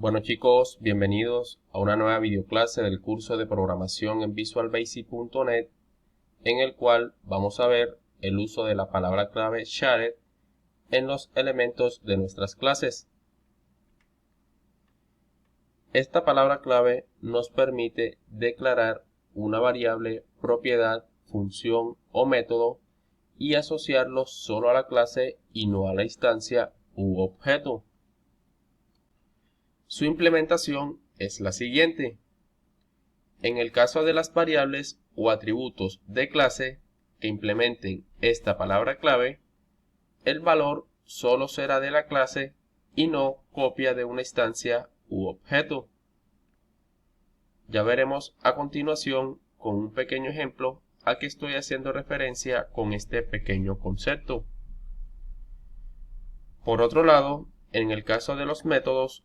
Bueno chicos, bienvenidos a una nueva videoclase del curso de programación en visualbasic.net, en el cual vamos a ver el uso de la palabra clave shared en los elementos de nuestras clases. Esta palabra clave nos permite declarar una variable, propiedad, función o método y asociarlo solo a la clase y no a la instancia u objeto. Su implementación es la siguiente. En el caso de las variables o atributos de clase que implementen esta palabra clave, el valor solo será de la clase y no copia de una instancia u objeto. Ya veremos a continuación con un pequeño ejemplo a que estoy haciendo referencia con este pequeño concepto. Por otro lado, en el caso de los métodos,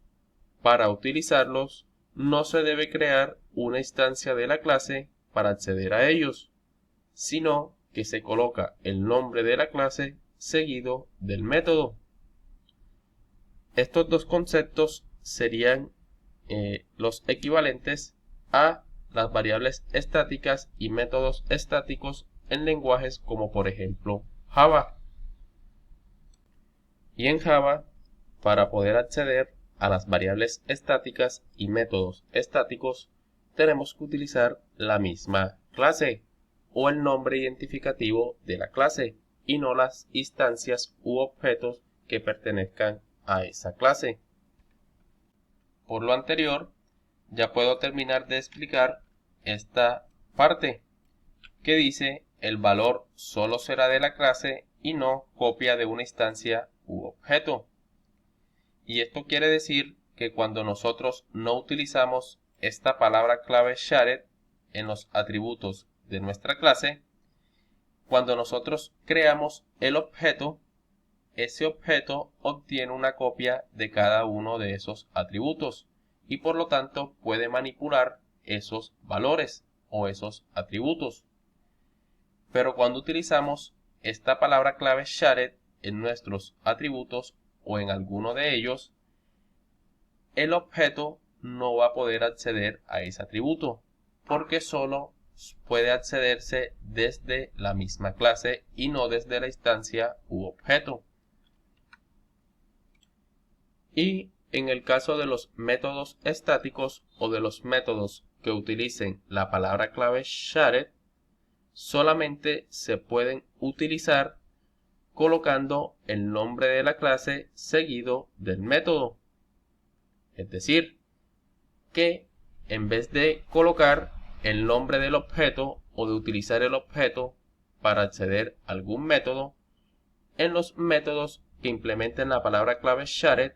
para utilizarlos, no se debe crear una instancia de la clase para acceder a ellos, sino que se coloca el nombre de la clase seguido del método. Estos dos conceptos serían los equivalentes a las variables estáticas y métodos estáticos en lenguajes como por ejemplo Java. Y en Java, para poder acceder a las variables estáticas y métodos estáticos, tenemos que utilizar la misma clase o el nombre identificativo de la clase y no las instancias u objetos que pertenezcan a esa clase. Por lo anterior, ya puedo terminar de explicar esta parte que dice el valor solo será de la clase y no copia de una instancia u objeto. Y esto quiere decir que cuando nosotros no utilizamos esta palabra clave shared en los atributos de nuestra clase, cuando nosotros creamos el objeto, ese objeto obtiene una copia de cada uno de esos atributos y por lo tanto puede manipular esos valores o esos atributos. Pero cuando utilizamos esta palabra clave shared en nuestros atributos o en alguno de ellos, el objeto no va a poder acceder a ese atributo porque solo puede accederse desde la misma clase y no desde la instancia u objeto. Y en el caso de los métodos estáticos o de los métodos que utilicen la palabra clave shared, solamente se pueden utilizar colocando el nombre de la clase seguido del método. Es decir, que en vez de colocar el nombre del objeto o de utilizar el objeto para acceder a algún método, en los métodos que implementen la palabra clave shared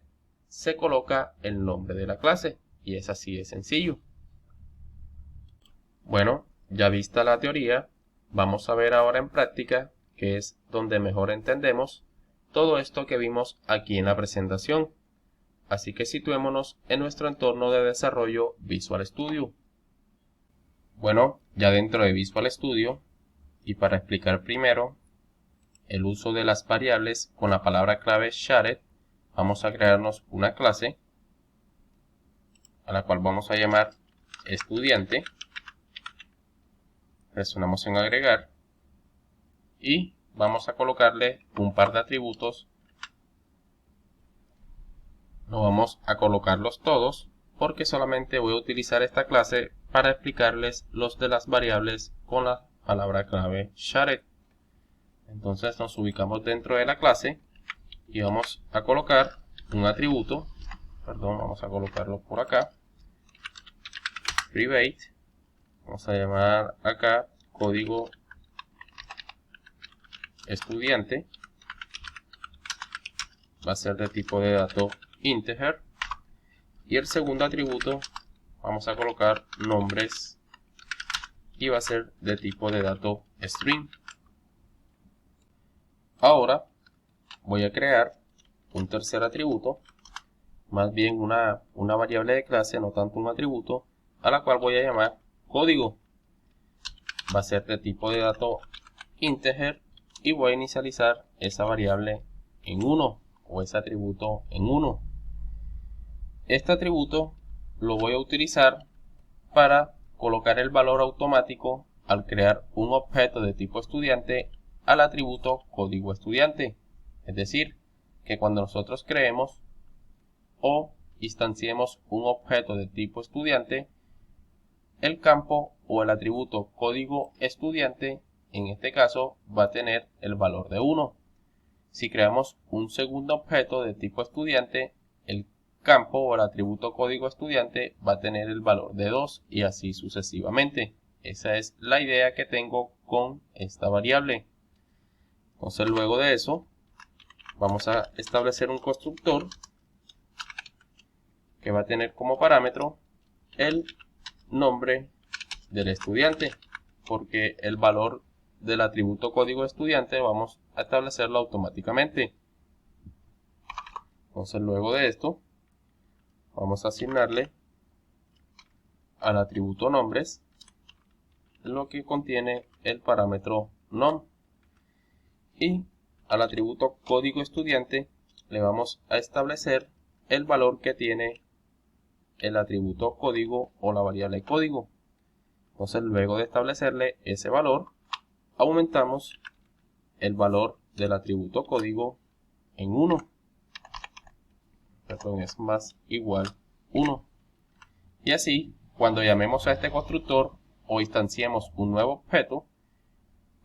se coloca el nombre de la clase y es así de sencillo. Bueno, ya vista la teoría, vamos a ver ahora en práctica, que es donde mejor entendemos todo esto que vimos aquí en la presentación. Así que situémonos en nuestro entorno de desarrollo Visual Studio. Bueno, ya dentro de Visual Studio, y para explicar primero el uso de las variables con la palabra clave shared, vamos a crearnos una clase a la cual vamos a llamar estudiante. Presionamos en agregar y vamos a colocarle un par de atributos. No vamos a colocarlos todos porque solamente voy a utilizar esta clase para explicarles los de las variables con la palabra clave shared. Entonces nos ubicamos dentro de la clase y vamos a colocar un atributo, vamos a colocarlo por acá, private. Vamos a llamar acá código estudiante. Va a ser de tipo de dato integer. Y el segundo atributo vamos a colocar nombres y va a ser de tipo de dato string. Ahora voy a crear un tercer atributo, más bien una variable de clase, no tanto un atributo, a la cual voy a llamar código. Va a ser de tipo de dato integer y voy a inicializar esa variable en 1 o ese atributo en 1. Este atributo lo voy a utilizar para colocar el valor automático al crear un objeto de tipo estudiante al atributo código estudiante. Es decir, que cuando nosotros creemos o instanciemos un objeto de tipo estudiante, el campo o el atributo código estudiante, en este caso, va a tener el valor de 1. Si creamos un segundo objeto de tipo estudiante, el campo o el atributo código estudiante va a tener el valor de 2 y así sucesivamente. Esa es la idea que tengo con esta variable. Entonces luego de eso vamos a establecer un constructor que va a tener como parámetro el nombre del estudiante, porque el valor del atributo código estudiante vamos a establecerlo automáticamente. Entonces luego de esto vamos a asignarle al atributo nombres lo que contiene el parámetro nom, y al atributo código estudiante le vamos a establecer el valor que tiene el atributo código o la variable código. Entonces luego de establecerle ese valor, aumentamos el valor del atributo código en 1. Perdón, es más igual 1. Y así, cuando llamemos a este constructor o instanciemos un nuevo objeto,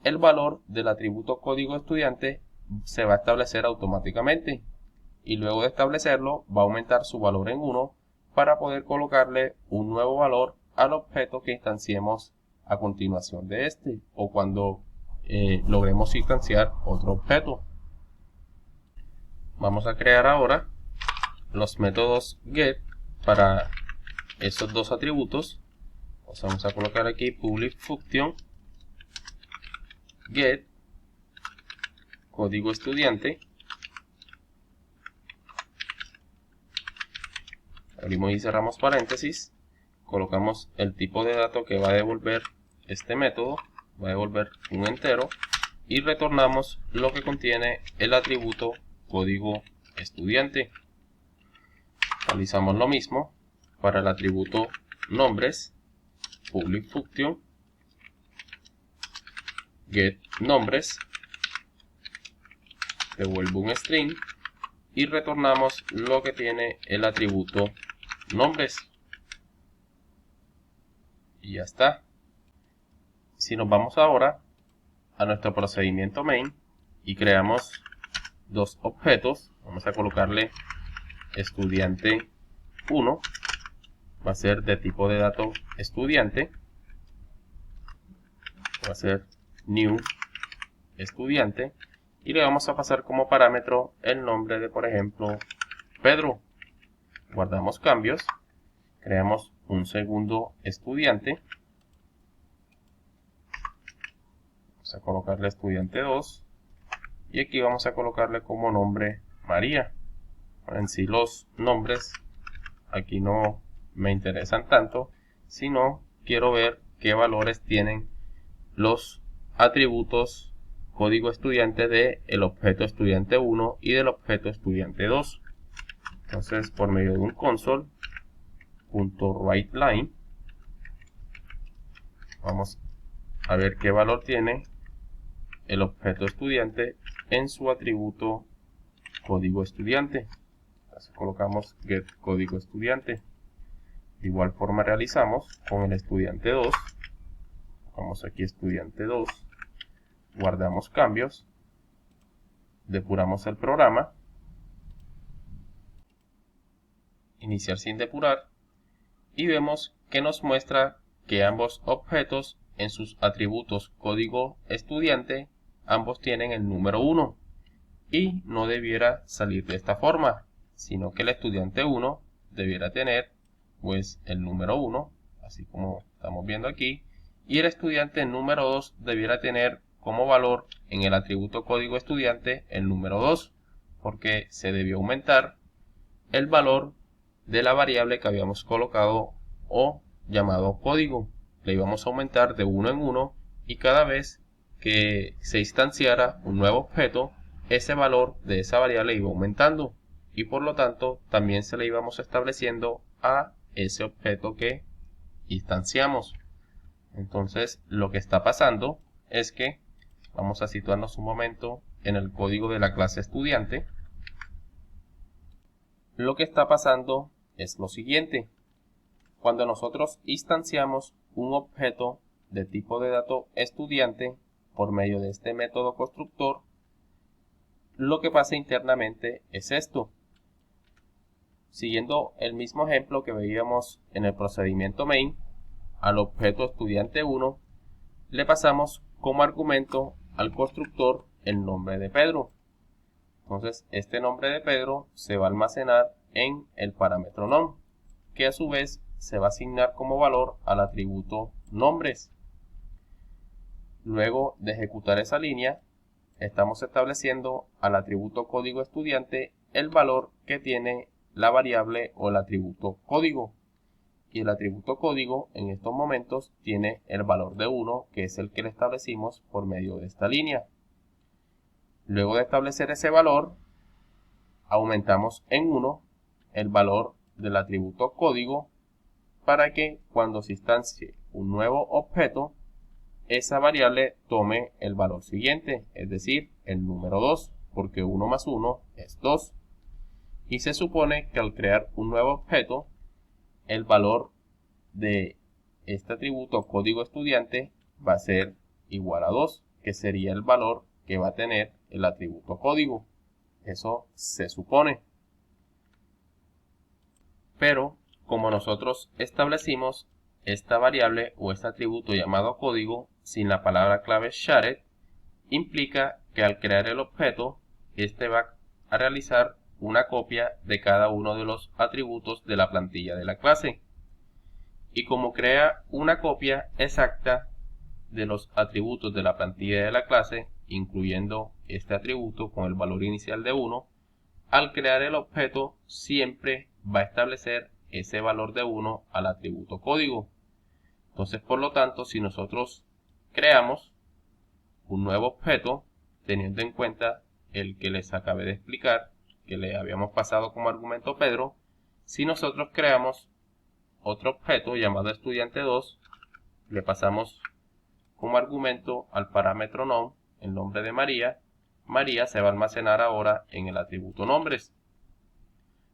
el valor del atributo código estudiante se va a establecer automáticamente. Y luego de establecerlo, va a aumentar su valor en 1 para poder colocarle un nuevo valor al objeto que instanciemos a continuación de este, o cuando logremos instanciar otro objeto. Vamos a crear ahora los métodos get para esos dos atributos. Vamos a colocar aquí public function get código estudiante. Abrimos y cerramos paréntesis. Colocamos el tipo de dato que va a devolver este método. Va a devolver un entero. Y retornamos lo que contiene el atributo código estudiante. Realizamos lo mismo para el atributo nombres. Public function get nombres. Devuelve un string. Y retornamos lo que tiene el atributo nombres. Y ya está. Si nos vamos ahora a nuestro procedimiento main y creamos dos objetos, vamos a colocarle estudiante 1, va a ser de tipo de dato estudiante, va a ser new estudiante, y le vamos a pasar como parámetro el nombre de, por ejemplo, Pedro. Guardamos cambios, creamos un segundo estudiante, vamos a colocarle estudiante 2, y aquí vamos a colocarle como nombre María. En sí los nombres aquí no me interesan tanto, sino quiero ver qué valores tienen los atributos código estudiante del objeto estudiante 1 y del objeto estudiante 2. Entonces, por medio de un console.writeLine, vamos a ver qué valor tiene el objeto estudiante en su atributo código estudiante. Entonces colocamos get código estudiante. De igual forma realizamos con el estudiante 2. Vamos aquí estudiante 2. Guardamos cambios. Depuramos el programa. Iniciar sin depurar. Y vemos que nos muestra que ambos objetos en sus atributos código estudiante, ambos tienen el número 1. Y no debiera salir de esta forma, sino que el estudiante 1 debiera tener pues el número 1, así como estamos viendo aquí, y el estudiante número 2 debiera tener como valor en el atributo código estudiante el número 2, porque se debió aumentar el valor de la variable que habíamos colocado o llamado código. Le íbamos a aumentar de 1 en 1 y cada vez que se instanciara un nuevo objeto, ese valor de esa variable iba aumentando. y por lo tanto también se le íbamos estableciendo a ese objeto que instanciamos. Entonces lo que está pasando es que vamos a situarnos un momento en el código de la clase estudiante. Lo que está pasando es lo siguiente. Cuando nosotros instanciamos un objeto de tipo de dato estudiante por medio de este método constructor, lo que pasa internamente es esto. Siguiendo el mismo ejemplo que veíamos en el procedimiento main, al objeto estudiante 1 le pasamos como argumento al constructor el nombre de Pedro. Entonces este nombre de Pedro se va a almacenar en el parámetro num, que a su vez se va a asignar como valor al atributo nombres. Luego de ejecutar esa línea, estamos estableciendo al atributo código estudiante el valor que tiene la variable o el atributo código. Y el atributo código en estos momentos tiene el valor de 1, que es el que le establecimos por medio de esta línea. Luego de establecer ese valor, aumentamos en 1 el valor del atributo código para que cuando se instancie un nuevo objeto, esa variable tome el valor siguiente, es decir, el número 2, porque 1 más 1 es 2. Y se supone que al crear un nuevo objeto, el valor de este atributo código estudiante va a ser igual a 2, que sería el valor que va a tener el atributo código. Eso se supone. Pero como nosotros establecimos esta variable o este atributo llamado código sin la palabra clave shared, implica que al crear el objeto, este va a realizar una copia de cada uno de los atributos de la plantilla de la clase. Y como crea una copia exacta de los atributos de la plantilla de la clase, incluyendo este atributo con el valor inicial de 1, al crear el objeto siempre va a establecer ese valor de 1 al atributo código. Entonces, por lo tanto, si nosotros creamos un nuevo objeto, teniendo en cuenta el que les acabé de explicar, que le habíamos pasado como argumento Pedro, si nosotros creamos otro objeto llamado estudiante 2, le pasamos como argumento al parámetro num el nombre de María. María se va a almacenar ahora en el atributo nombres.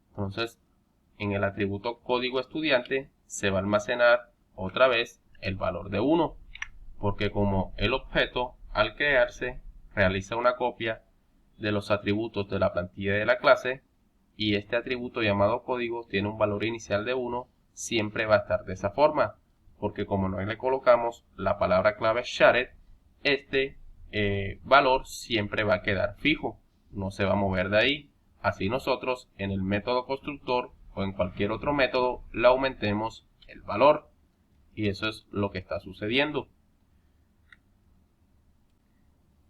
Entonces, en el atributo código estudiante se va a almacenar otra vez el valor de 1, porque como el objeto al crearse realiza una copia de los atributos de la plantilla de la clase y este atributo llamado código tiene un valor inicial de 1, siempre va a estar de esa forma, porque como no le colocamos la palabra clave shared, este valor siempre va a quedar fijo, no se va a mover de ahí. Así nosotros en el método constructor o en cualquier otro método le aumentemos el valor, y eso es lo que está sucediendo.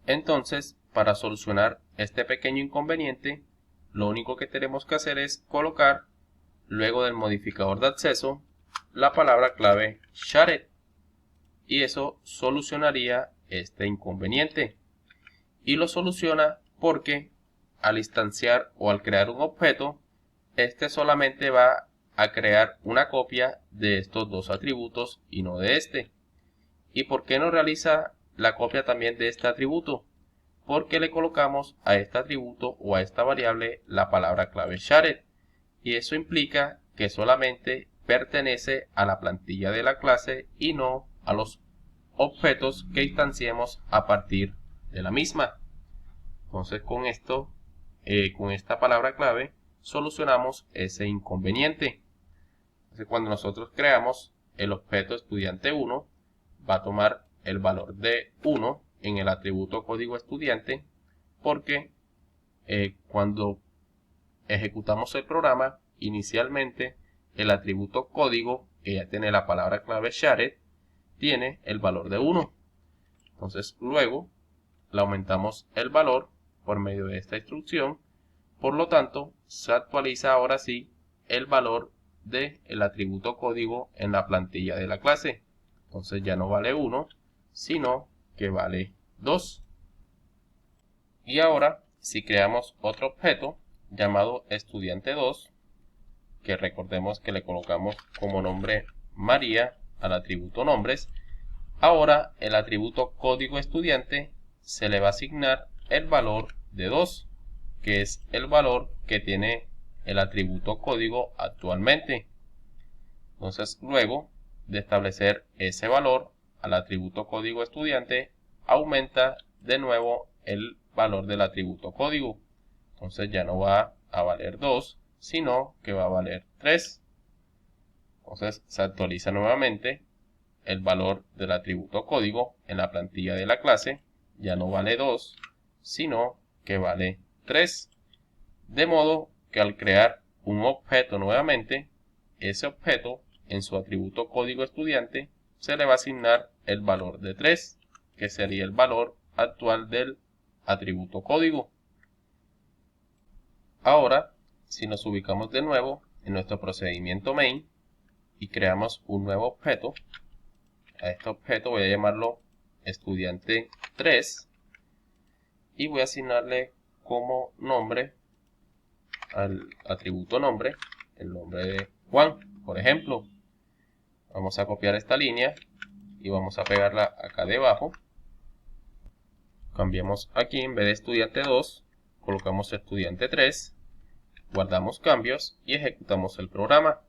Entonces, para solucionar este pequeño inconveniente, lo único que tenemos que hacer es colocar, luego del modificador de acceso, la palabra clave shared, y eso solucionaría este inconveniente. Y lo soluciona porque al instanciar o al crear un objeto, este solamente va a crear una copia de estos dos atributos y no de este. ¿Y por qué no realiza la copia también de este atributo? Porque le colocamos a este atributo o a esta variable la palabra clave shared, y eso implica que solamente pertenece a la plantilla de la clase y no a los objetos que instanciemos a partir de la misma. Entonces con esto, con esta palabra clave, solucionamos ese inconveniente. Entonces cuando nosotros creamos el objeto estudiante 1, va a tomar el valor de 1 en el atributo código estudiante, porque cuando ejecutamos el programa, inicialmente el atributo código, que ya tiene la palabra clave shared, tiene el valor de 1. Entonces luego le aumentamos el valor por medio de esta instrucción, por lo tanto se actualiza ahora sí el valor del atributo código en la plantilla de la clase. Entonces ya no vale 1, sino que vale 2. Y ahora, si creamos otro objeto llamado estudiante2, que recordemos que le colocamos como nombre María al atributo nombres. Ahora el atributo código estudiante se le va a asignar el valor de 2, que es el valor que tiene el atributo código actualmente. Entonces, luego de establecer ese valor al atributo código estudiante, aumenta de nuevo el valor del atributo código. Entonces ya no va a valer 2, sino que va a valer 3. Entonces se actualiza nuevamente el valor del atributo código en la plantilla de la clase. Ya no vale 2, sino que vale 3. De modo que al crear un objeto nuevamente, ese objeto en su atributo código estudiante se le va a asignar el valor de 3, que sería el valor actual del atributo código. Ahora, si nos ubicamos de nuevo en nuestro procedimiento main y creamos un nuevo objeto, a este objeto voy a llamarlo estudiante3 y voy a asignarle como nombre al atributo nombre el nombre de Juan, por ejemplo. Vamos a copiar esta línea y vamos a pegarla acá debajo. Cambiamos aquí, en vez de estudiante2, colocamos estudiante3, guardamos cambios y ejecutamos el programa.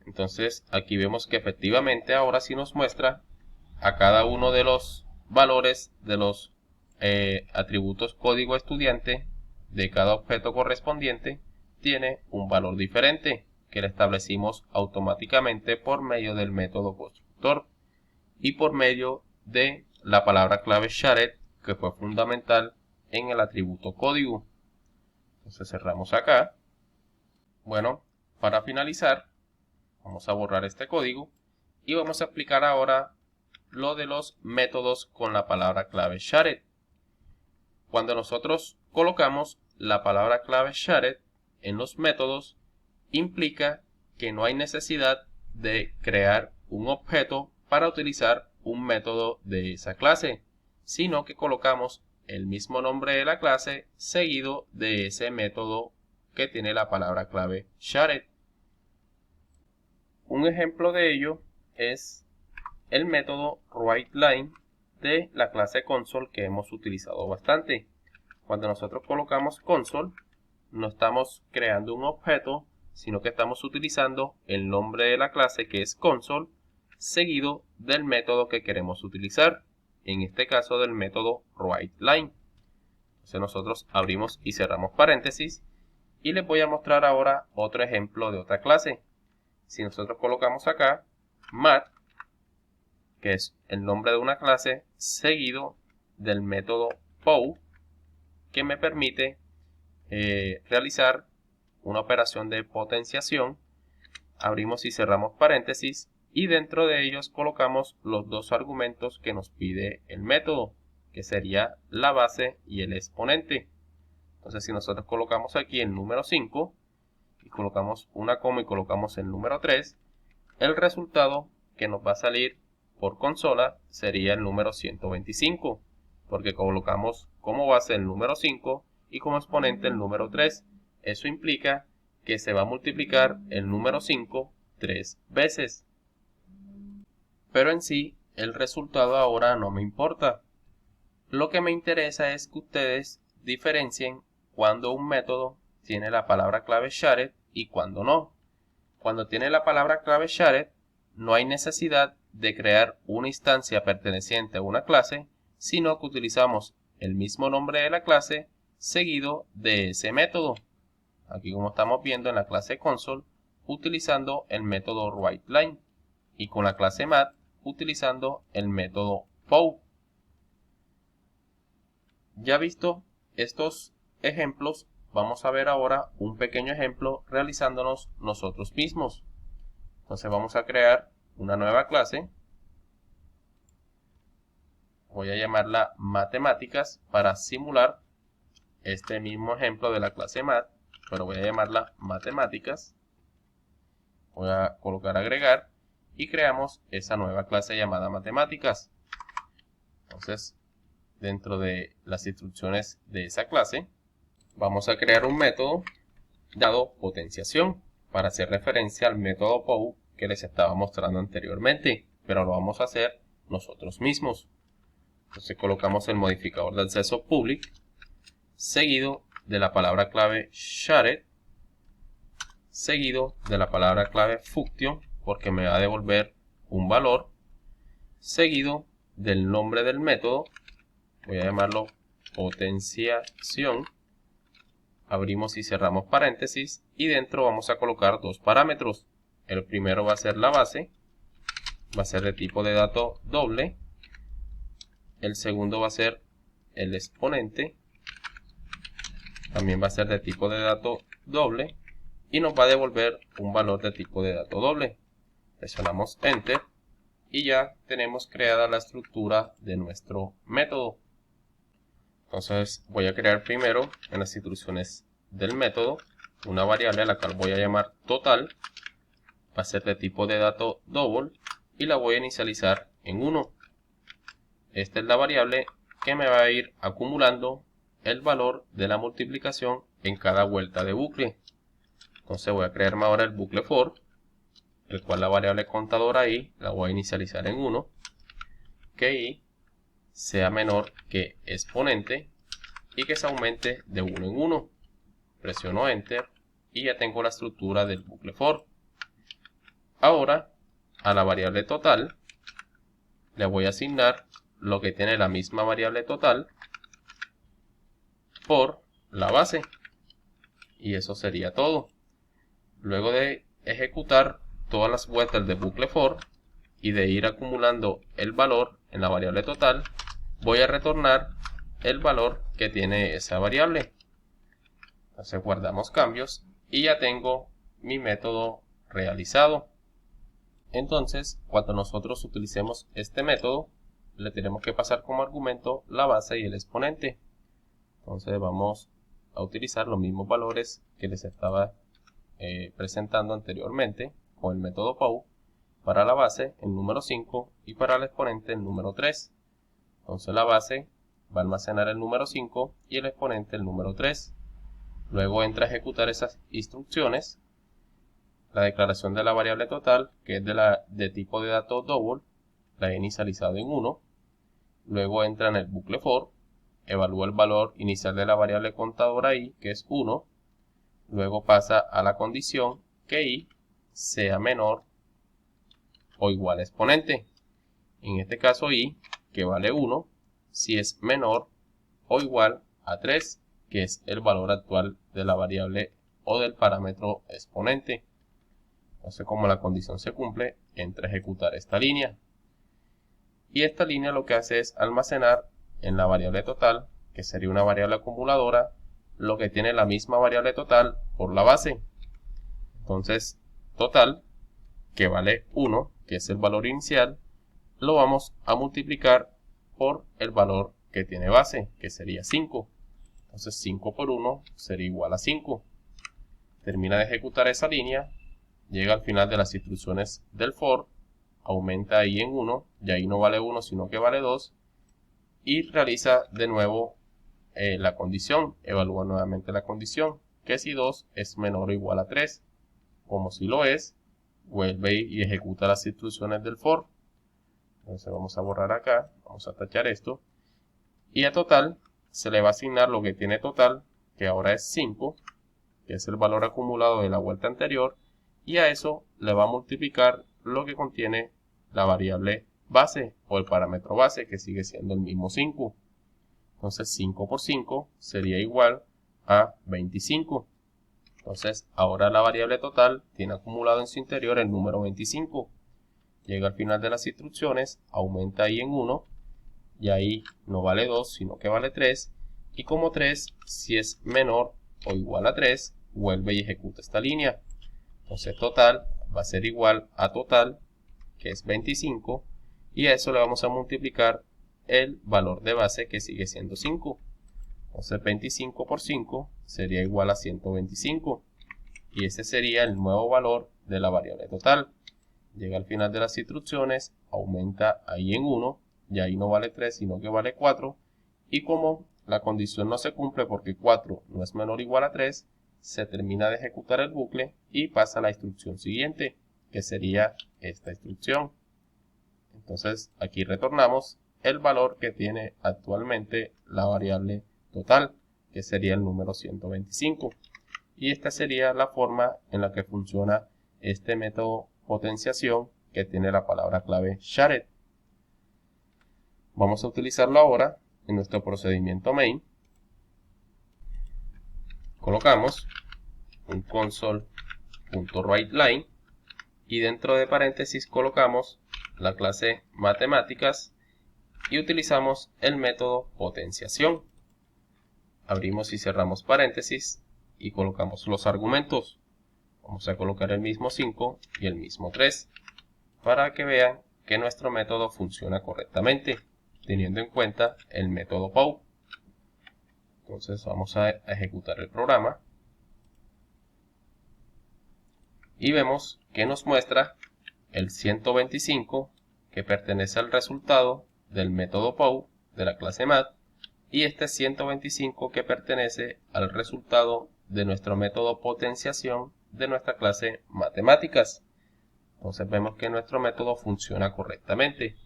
Entonces aquí vemos que efectivamente ahora sí nos muestra a cada uno de los valores de los atributos código estudiante de cada objeto correspondiente tiene un valor diferente que le establecimos automáticamente por medio del método constructor y por medio de la palabra clave shared, que fue fundamental en el atributo código. Entonces cerramos acá. Bueno, para finalizar, vamos a borrar este código y vamos a explicar ahora lo de los métodos con la palabra clave shared. Cuando nosotros colocamos la palabra clave shared en los métodos, implica que no hay necesidad de crear un objeto para utilizar un método de esa clase, sino que colocamos el mismo nombre de la clase seguido de ese método que tiene la palabra clave shared. Un ejemplo de ello es el método writeLine de la clase console, que hemos utilizado bastante. Cuando nosotros colocamos console, no estamos creando un objeto, sino que estamos utilizando el nombre de la clase, que es console, seguido del método que queremos utilizar, en este caso del método writeLine. Entonces nosotros abrimos y cerramos paréntesis y les voy a mostrar ahora otro ejemplo de otra clase. Si nosotros colocamos acá math, que es el nombre de una clase, seguido del método POW, que me permite realizar una operación de potenciación. Abrimos y cerramos paréntesis y dentro de ellos colocamos los dos argumentos que nos pide el método, que sería la base y el exponente. Entonces si nosotros colocamos aquí el número 5 y colocamos una coma y colocamos el número 3, el resultado que nos va a salir por consola sería el número 125, porque colocamos como base el número 5 y como exponente el número 3. Eso implica que se va a multiplicar el número 5 3 veces. Pero en sí, el resultado ahora no me importa. Lo que me interesa es que ustedes diferencien cuando un método tiene la palabra clave shared y cuando no. Cuando tiene la palabra clave shared, no hay necesidad de crear una instancia perteneciente a una clase, sino que utilizamos el mismo nombre de la clase seguido de ese método. Aquí, como estamos viendo en la clase console, utilizando el método writeLine, y con la clase math utilizando el método POW. Ya visto estos ejemplos, vamos a ver ahora un pequeño ejemplo realizándonos nosotros mismos. Entonces vamos a crear una nueva clase. Voy a llamarla matemáticas para simular este mismo ejemplo de la clase math, pero voy a llamarla matemáticas. Voy a colocar agregar y creamos esa nueva clase llamada matemáticas. Entonces, dentro de las instrucciones de esa clase, vamos a crear un método dado potenciación para hacer referencia al método POU que les estaba mostrando anteriormente, pero lo vamos a hacer nosotros mismos. Entonces colocamos el modificador de acceso public seguido de la palabra clave shared seguido de la palabra clave function porque me va a devolver un valor seguido del nombre del método. Voy a llamarlo potenciación. Abrimos y cerramos paréntesis y dentro vamos a colocar dos parámetros. El primero va a ser la base, va a ser de tipo de dato doble. El segundo va a ser el exponente, también va a ser de tipo de dato doble y nos va a devolver un valor de tipo de dato doble. Presionamos Enter y ya tenemos creada la estructura de nuestro método. Entonces voy a crear primero en las instrucciones del método una variable a la cual voy a llamar total, va a ser de tipo de dato double y la voy a inicializar en 1. Esta es la variable que me va a ir acumulando el valor de la multiplicación en cada vuelta de bucle. Entonces voy a crearme ahora el bucle for, el cual la variable contadora i la voy a inicializar en 1, que i sea menor que exponente y que se aumente de 1 en 1. Presiono Enter y ya tengo la estructura del bucle for. Ahora a la variable total le voy a asignar lo que tiene la misma variable total por la base. Y eso sería todo. Luego de ejecutar todas las vueltas del bucle for y de ir acumulando el valor en la variable total, voy a retornar el valor que tiene esa variable. Entonces guardamos cambios y ya tengo mi método realizado. Entonces, cuando nosotros utilicemos este método, le tenemos que pasar como argumento la base y el exponente. Entonces vamos a utilizar los mismos valores que les estaba presentando anteriormente con el método POU. Para la base el número 5 y para el exponente el número 3. Entonces la base va a almacenar el número 5 y el exponente el número 3. Luego entra a ejecutar esas instrucciones. La declaración de la variable total, que es de tipo de dato double, la he inicializado en 1. Luego entra en el bucle for, evalúa el valor inicial de la variable contadora i, que es 1. Luego pasa a la condición que i sea menor o igual a exponente. En este caso i, que vale 1, si es menor o igual a 3, que es el valor actual de la variable o del parámetro exponente. Entonces, como la condición se cumple, entra a ejecutar esta línea. Y esta línea lo que hace es almacenar en la variable total, que sería una variable acumuladora, lo que tiene la misma variable total por la base. Entonces, total, que vale 1, que es el valor inicial, lo vamos a multiplicar por el valor que tiene base, que sería 5. Entonces 5 por 1 sería igual a 5. Termina de ejecutar esa línea, llega al final de las instrucciones del for, aumenta i en 1, y ahí no vale 1 sino que vale 2, y realiza de nuevo la condición, evalúa nuevamente la condición, que si 2 es menor o igual a 3, como si lo es, vuelve y ejecuta las instrucciones del for. Entonces vamos a borrar acá, vamos a tachar esto, y a total se le va a asignar lo que tiene total, que ahora es 5, que es el valor acumulado de la vuelta anterior, y a eso le va a multiplicar lo que contiene la variable base o el parámetro base, que sigue siendo el mismo 5. Entonces 5 por 5 sería igual a 25. Entonces ahora la variable total tiene acumulado en su interior el número 25. Llega al final de las instrucciones, aumenta i en 1, y ahí no vale 2 sino que vale 3, y como 3 si es menor o igual a 3, vuelve y ejecuta esta línea. Entonces total va a ser igual a total, que es 25, y a eso le vamos a multiplicar el valor de base, que sigue siendo 5. Entonces 25 por 5 sería igual a 125, y ese sería el nuevo valor de la variable total. Llega al final de las instrucciones, aumenta ahí en 1, y ahí no vale 3 sino que vale 4, y como la condición no se cumple porque 4 no es menor o igual a 3, se termina de ejecutar el bucle y pasa a la instrucción siguiente, que sería esta instrucción. Entonces aquí retornamos el valor que tiene actualmente la variable total, que sería el número 125. Y esta sería la forma en la que funciona este método potenciación que tiene la palabra clave shared. Vamos a utilizarlo ahora en nuestro procedimiento main. Colocamos un console.writeLine y dentro de paréntesis colocamos la clase matemáticas y utilizamos el método potenciación. Abrimos y cerramos paréntesis y colocamos los argumentos. Vamos a colocar el mismo 5 y el mismo 3 para que vean que nuestro método funciona correctamente, teniendo en cuenta el método POW. Entonces vamos a ejecutar el programa y vemos que nos muestra el 125 que pertenece al resultado del método POW de la clase math y este 125 que pertenece al resultado de nuestro método potenciación de nuestra clase matemáticas. Entonces vemos que nuestro método funciona correctamente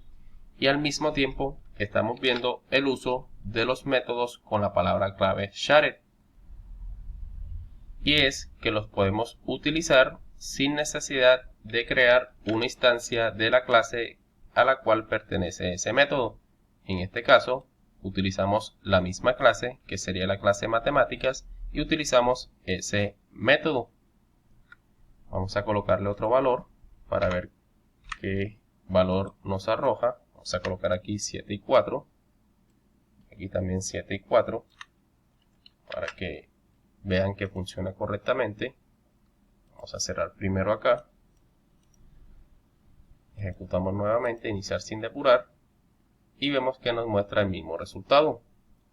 y al mismo tiempo estamos viendo el uso de los métodos con la palabra clave shared, y es que los podemos utilizar sin necesidad de crear una instancia de la clase a la cual pertenece ese método. En este caso utilizamos la misma clase, que sería la clase matemáticas, y utilizamos ese método. Vamos a colocarle otro valor para ver qué valor nos arroja. Vamos a colocar aquí 7 y 4. Aquí también 7 y 4. Para que vean que funciona correctamente. Vamos a cerrar primero acá. Ejecutamos nuevamente, iniciar sin depurar. Y vemos que nos muestra el mismo resultado.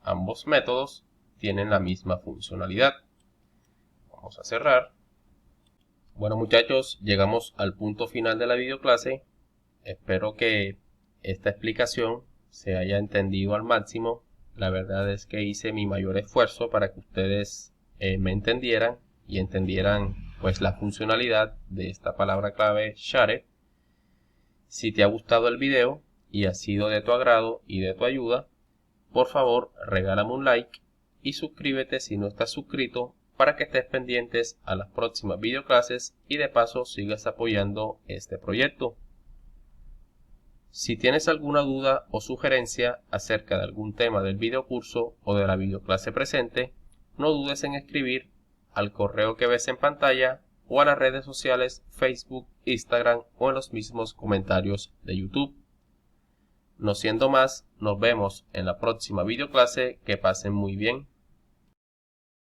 Ambos métodos tienen la misma funcionalidad. Vamos a cerrar. Bueno muchachos, llegamos al punto final de la videoclase. Espero que esta explicación se haya entendido al máximo. La verdad es que hice mi mayor esfuerzo para que ustedes me entendieran y entendieran pues la funcionalidad de esta palabra clave shared. Si te ha gustado el video y ha sido de tu agrado y de tu ayuda, por favor regálame un like y suscríbete si no estás suscrito para que estés pendientes a las próximas videoclases y de paso sigas apoyando este proyecto. Si tienes alguna duda o sugerencia acerca de algún tema del videocurso o de la videoclase presente, no dudes en escribir al correo que ves en pantalla o a las redes sociales Facebook, Instagram o en los mismos comentarios de YouTube. No siendo más, nos vemos en la próxima videoclase. Que pasen muy bien.